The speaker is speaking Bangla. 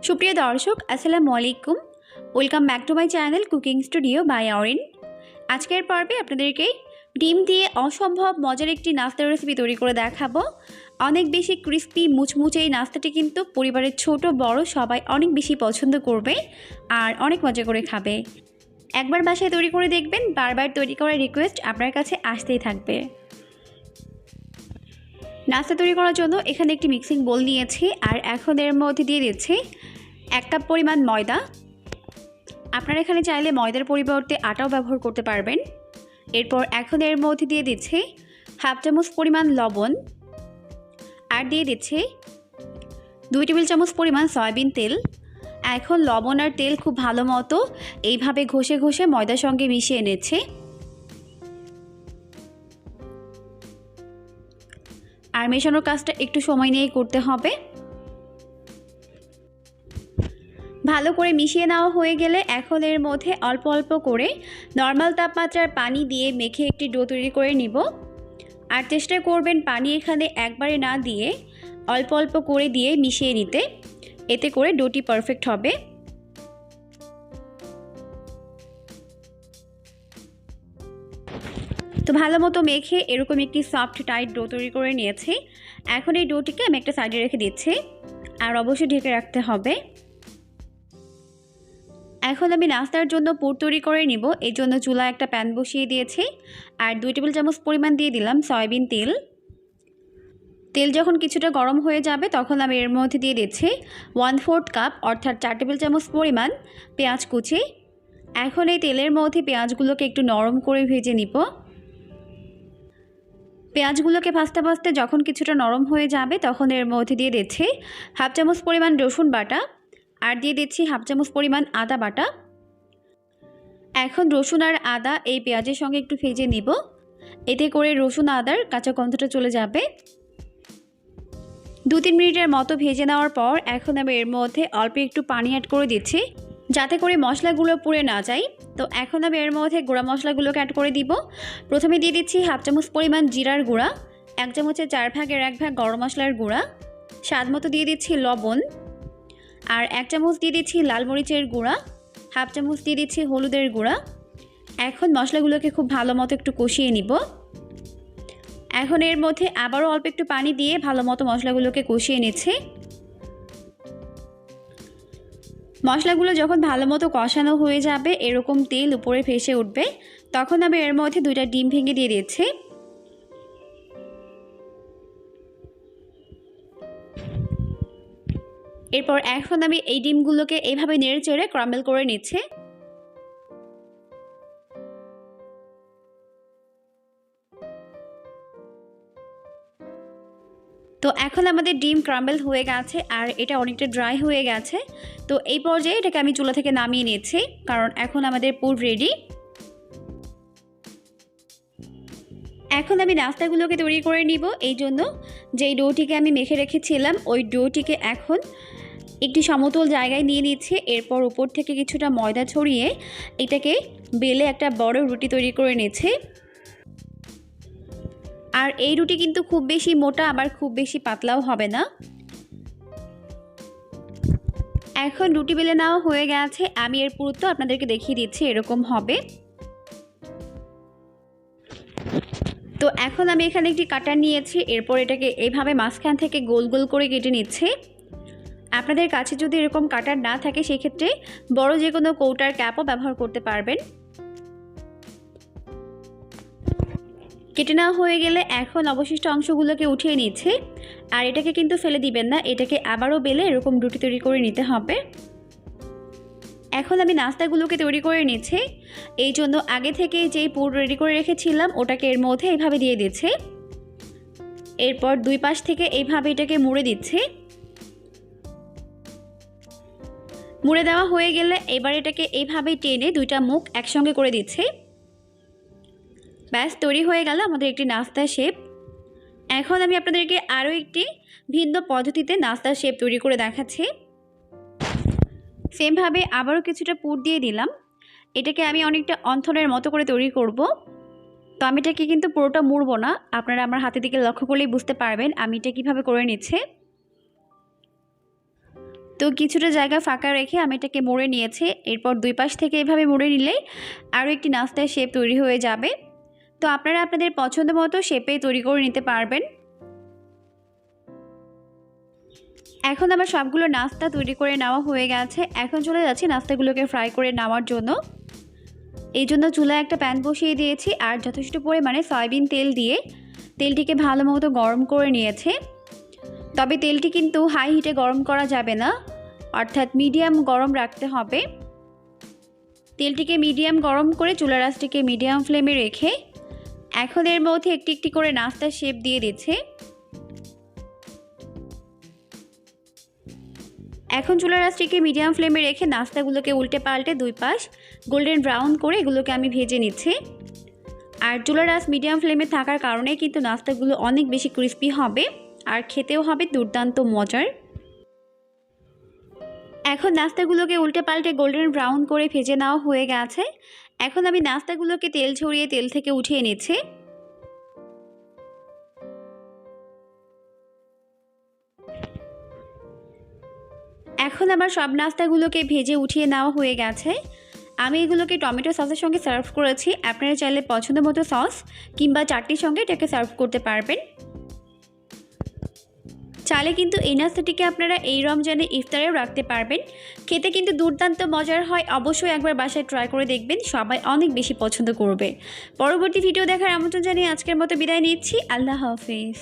সুপ্রিয় দর্শক, আসসালামু আলাইকুম। Welcome back to my channel cooking studio by Orin. আজকের পর্বে আপনাদেরকে ডিম দিয়ে অসম্ভব মজার একটি নাস্তা রেসিপি তৈরি করে দেখাবো। অনেক বেশি ক্রিস্পি মুচমুচে এই নাস্তাটি কিন্তু পরিবারের ছোট বড় সবাই অনেক বেশি পছন্দ করবে আর অনেক মজা করে খাবে। একবার বাসায় তৈরি করে দেখবেন, বারবার তৈরি করার রিকোয়েস্ট আপনার কাছে আসতেই থাকবে। নাস্তা তৈরি করার জন্য এখানে একটি মিক্সিং বোল নিয়েছি আর এখন এর মধ্যে দিয়ে দিচ্ছি 1 কাপ পরিমাণ ময়দা। আপনারা এখানে চাইলে ময়দার পরিবর্তে আটাও ব্যবহার করতে পারবেন। এরপর এখন এর মধ্যে দিয়ে দিচ্ছি 1/2 চামচ পরিমাণ লবণ আর দিয়ে দিচ্ছি 2 টেবিল চামচ পরিমাণ সয়াবিন তেল। এখন লবণ আর তেল খুব ভালো মতো এইভাবে ঘষে ঘষে ময়দার সঙ্গে মিশিয়ে নিচ্ছি। আর মেশানোর কাজটা একটু সময় নিয়ে করতে হবে। ভালো করে মিশিয়ে নেওয়া হয়ে গেলে এখন এর মধ্যে অল্প অল্প করে নর্মাল তাপমাত্রার পানি দিয়ে মেখে একটি ডো তৈরি করে নিব। আর চেষ্টা করবেন পানি এখানে একবারে না দিয়ে অল্প অল্প করে দিয়ে মিশিয়ে নিতে, এতে করে ডোটি পারফেক্ট হবে। তো ভালো মতো মেখে এরকম একটি সফট টাইট ডো তৈরি করে নিয়েছি। এখন এই ডোটিকে আমি একটা সাইডে রেখে দিচ্ছি আর অবশ্যই ঢেকে রাখতে হবে। এখন আমি নাস্তার জন্য পুর তৈরি করে নিব। এই জন্য চুলায় একটা প্যান বসিয়ে দিয়েছি আর 2 টেবিল চামচ পরিমাণ দিয়ে দিলাম সয়াবিন তেল। তেল যখন কিছুটা গরম হয়ে যাবে তখন আমি এর মধ্যে দিয়ে দিচ্ছি 1/4 কাপ অর্থাৎ 4 টেবিল চামচ পরিমাণ পেঁয়াজ কুচি। এখন এই তেলের মধ্যে পেঁয়াজগুলোকে একটু নরম করে ভেজে নিব। পেঁয়াজগুলোকে ভাজতে ভাজতে যখন কিছুটা নরম হয়ে যাবে তখন এর মধ্যে দিয়ে দিচ্ছি 1/2 চামচ পরিমাণ রসুন বাটা আর দিয়ে দিচ্ছি 1/2 চামচ পরিমাণ আদা বাটা। এখন রসুন আর আদা এই পেঁয়াজের সঙ্গে একটু ভেজে নিব, এতে করে রসুন আদার কাঁচা গন্ধটা চলে যাবে। 2-3 মিনিটের মতো ভেজে নেওয়ার পর এখন আমি এর মধ্যে অল্প একটু পানি অ্যাড করে দিচ্ছি যাতে করে মশলাগুলো পুড়ে না যায়। তো এখন আমি এর মধ্যে গুঁড়া মশলাগুলোকে অ্যাড করে দিব। প্রথমে দিয়ে দিচ্ছি 1/2 চামচ পরিমাণ জিরার গুঁড়া, 1 চামচের 4 ভাগের 1 ভাগ গরম মশলার গুঁড়া, স্বাদ মতো দিয়ে দিচ্ছি লবণ আর 1 চামচ দিয়ে দিচ্ছি লাল মরিচের গুঁড়া, 1/2 চামচ দিয়ে দিচ্ছি হলুদের গুঁড়া। এখন মশলাগুলোকে খুব ভালো মতো একটু কষিয়ে নিব। এখন এর মধ্যে আবারও অল্প একটু পানি দিয়ে ভালো মতো মশলাগুলোকে কষিয়ে নিচ্ছি। মশলাগুলো যখন ভালো মতো কষানো হয়ে যাবে, এরকম তেল উপরে ভেসে উঠবে, তখন আমি এর মধ্যে 2টা ডিম ভেঙে দিয়ে দিচ্ছি। এরপর এখন আমি এই ডিমগুলোকে এইভাবে নেড়ে চেড়ে ক্রাম্বল করে নিচ্ছি। তো এখন আমাদের ডিম ক্রাম্বল হয়ে গেছে আর এটা অনেকটা ড্রাই হয়ে গেছে। তো এই পর্যায়ে এটাকে আমি চুলা থেকে নামিয়ে নিচ্ছি, কারণ এখন আমাদের পুর রেডি। এখন আমি নাস্তাগুলোকে তৈরি করে নিব। এই জন্য যেই ডোটিকে আমি মেখে রেখেছিলাম ওই ডোটিকে এখন একটি সমতল জায়গায় নিয়ে নিচ্ছি। এরপর উপর থেকে কিছুটা ময়দা ছড়িয়ে এটাকে বেলে একটা বড় রুটি তৈরি করে নিচ্ছি। আর এই রুটি কিন্তু খুব বেশি মোটা আবার খুব বেশি পাতলাও হবে না। এখন রুটি বেলে নেওয়া হয়ে গেছে, আমি এর পুরুত্ব আপনাদেরকে দেখিয়ে দিচ্ছি, এরকম হবে। তো এখন আমি এখানে একটি কাটার নিয়েছি, এরপর এটাকে এইভাবে মাঝখান থেকে গোল গোল করে কেটে নিচ্ছি। আপনাদের কাছে যদি এরকম কাটার না থাকে সেক্ষেত্রে বড় যে কোনো কৌটার ক্যাপও ব্যবহার করতে পারবেন। কেটে নেওয়া হয়ে গেলে এখন অবশিষ্ট অংশগুলোকে উঠিয়ে নিচ্ছি। আর এটাকে কিন্তু ফেলে দিবেন না, এটাকে আবারও বেলে এরকম রুটি তৈরি করে নিতে হবে। এখন আমি নাস্তাগুলোকে তৈরি করে নিচ্ছি। এই জন্য আগে থেকে যেই পুর রেডি করে রেখেছিলাম ওটাকে এর মধ্যে এইভাবে দিয়ে দিচ্ছি। এরপর দুই পাশ থেকে এইভাবে এটাকে মুড়ে দিচ্ছি। মুড়ে দেওয়া হয়ে গেলে এবার এটাকে এইভাবে টেনে 2টা মুখ একসঙ্গে করে দিচ্ছি। ব্যাস, তৈরি হয়ে গেল আমাদের একটি নাস্তা শেপ। এখন আমি আপনাদেরকে আরও একটি ভিন্ন পদ্ধতিতে নাস্তার শেপ তৈরি করে দেখাচ্ছি। সেমভাবে আবারও কিছুটা পুর দিয়ে দিলাম। এটাকে আমি অনেকটা অন্থনের মতো করে তৈরি করব। তো আমি এটাকে কিন্তু পুরোটা মুড়বো না, আপনারা আমার হাতের দিকে লক্ষ্য করলেই বুঝতে পারবেন আমি এটা কীভাবে করে নিচ্ছি। তো কিছুটা জায়গা ফাঁকা রেখে আমি এটাকে মুড়ে নিয়েছি। এরপর দুই পাশ থেকে এভাবে মুড়ে নিলেই আরও একটি নাস্তার শেপ তৈরি হয়ে যাবে। তো আপনারা আপনাদের পছন্দ মতো শেপে তৈরি করে নিতে পারবেন। এখন আমার সবগুলো নাস্তা তৈরি করে নেওয়া হয়ে গেছে। এখন চলে যাচ্ছি নাস্তাগুলোকে ফ্রাই করে নেওয়ার জন্য। এই জন্য চুলায় একটা প্যান বসিয়ে দিয়েছি আর যথেষ্ট পরিমাণে সয়াবিন তেল দিয়ে তেলটিকে ভালো মতো গরম করে নিয়েছে। তবে তেলটি কিন্তু হাই হিটে গরম করা যাবে না, অর্থাৎ মিডিয়াম গরম রাখতে হবে। তেলটিকে মিডিয়াম গরম করে চুলার আঁচটিকে মিডিয়াম ফ্লেমে রেখে এখন এর মধ্যে একটি একটি করে নাস্তার শেপ দিয়ে দিচ্ছে। এখন চুলার আঁচটিকে মিডিয়াম ফ্লেমে রেখে নাস্তাগুলোকে উল্টে পাল্টে দুই পাশ গোল্ডেন ব্রাউন করে এগুলোকে আমি ভেজে নিচ্ছি। আর চুলার আঁচ মিডিয়াম ফ্লেমে থাকার কারণে কিন্তু নাস্তাগুলো অনেক বেশি ক্রিস্পি হবে আর খেতেও হবে দুর্দান্ত মজার। এখন নাস্তাগুলোকে উল্টে পাল্টে গোল্ডেন ব্রাউন করে ভেজে নেওয়া হয়ে গেছে। এখন আমি নাস্তাগুলোকে তেল ছড়িয়ে তেল থেকে উঠিয়ে নিচ্ছি। এখন আমার সব নাস্তাগুলোকে ভেজে উঠিয়ে নেওয়া হয়ে গেছে। আমি এগুলোকে টমেটো সসের সঙ্গে সার্ভ করেছি। আপনারা চাইলে পছন্দ মতো সস কিংবা চাটনির সঙ্গে এটাকে সার্ভ করতে পারবেন। চাইলে কিন্তু এই নাস্তাটিকে আপনারা এই রমজানে ইফতারেও রাখতে পারবেন। খেতে কিন্তু দুর্দান্ত মজার হয়। অবশ্যই একবার বাসায় ট্রাই করে দেখবেন, সবাই অনেক বেশি পছন্দ করবে। পরবর্তী ভিডিও দেখার আমন্ত্রণ জানিয়ে আজকের মতো বিদায় নিচ্ছি। আল্লাহ হাফেজ।